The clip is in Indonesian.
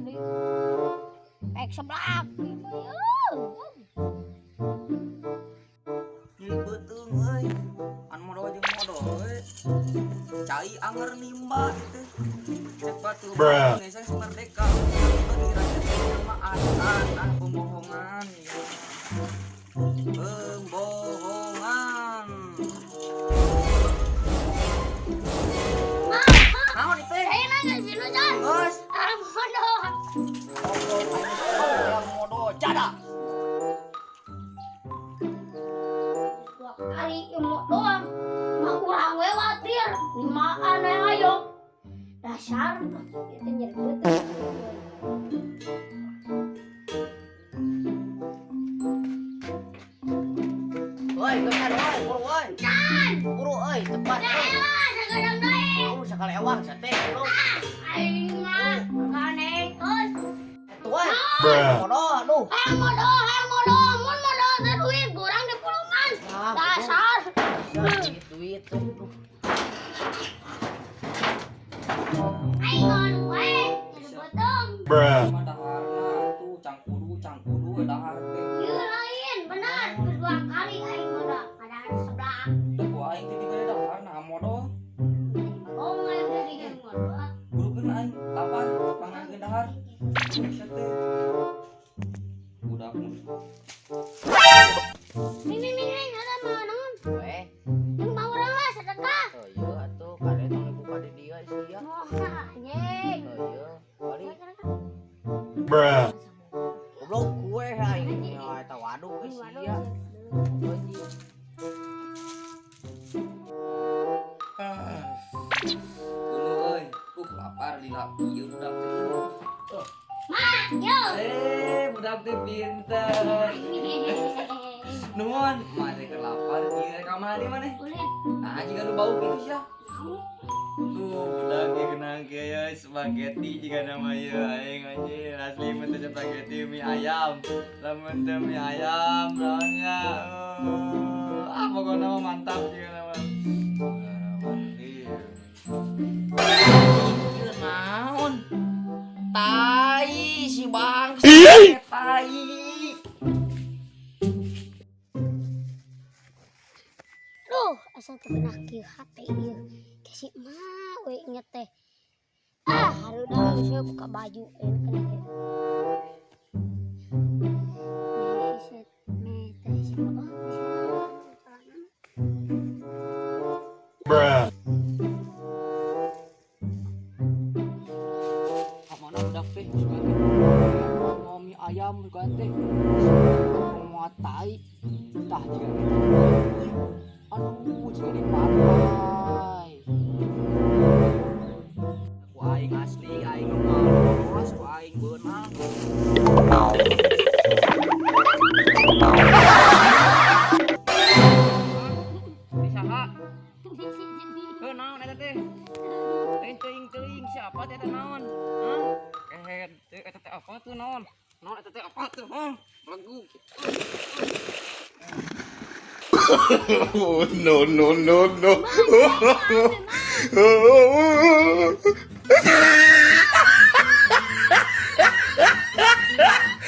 ini. Pek seblak. Ini betul euy. An modo jeung modo euy. Cai anger nimba itu. Cepat tuh Indonesia merdeka. Bagi rakyat samaan pembohongan. Pembohongan. Naon itu? Saya nanya si Lujan. Bos. Modo. Yang modo cada. Dua kali emot doang. Mah kurang khawatir. Limaan ayo. Dasar itu nyebut. Woi, geus woi, buru woi. Can. Buru euy, cepat. Sagadang deui. Buru sakalewang sate buru. Aing mah kanekeun. Tuan. Modo, aduh. Hayang modo. Mun modo teh duit kurang di puluhan. Dasar. Duit. Aing ngon we. Nyebuteng. Daharna tuh cangkudu dahar teh. Ieu lain, benar. Kedua kali aing modo. Padahal sebelah. Teu ku aing teh dibere dahar nah modo. Oh, ngai dari yang modo. Burukeun aing lapar pangageun dahar. Sate. Budak mun. Ming, ada mah naon? Weh, Yang mau urang lah sedekah. ieu atuh kade tong dibuka di dieu sia. Oh, anjing. Ieu, kali Bruh. goblok kue aing nya eta waduk geus sia. Anjing. Kuno euy, lapar lila ieu budak teh. Ma, yo. Budak teh pinter. Nuhun, mane keur lapar ieu ka mana maneh? Boleh. Nah, jika lu bau gitu sia. Tuh, budak ge kenang ke ya spaghetti jika nama ieu aing anjing asli mah teh spaghetti mie ayam. Lamun teh mie ayam naonnya. Pokona mah mantap jika nama. Naon? Tai si bangsa tai. Duh, asa teu kena kieu hate ieu. Kasih mah we inget teh. Hareuda geus buka baju kena kieu. Bruh. Mana budak teh mau mie ayam juga teh mau tai tah jika aduh jika di pantai ku aing asli aing malas ku aing beunang disaha heuh naon eta teh teuing siapa teh eta naon eta teh apa tuh naon eta teh apa tuh lagu No.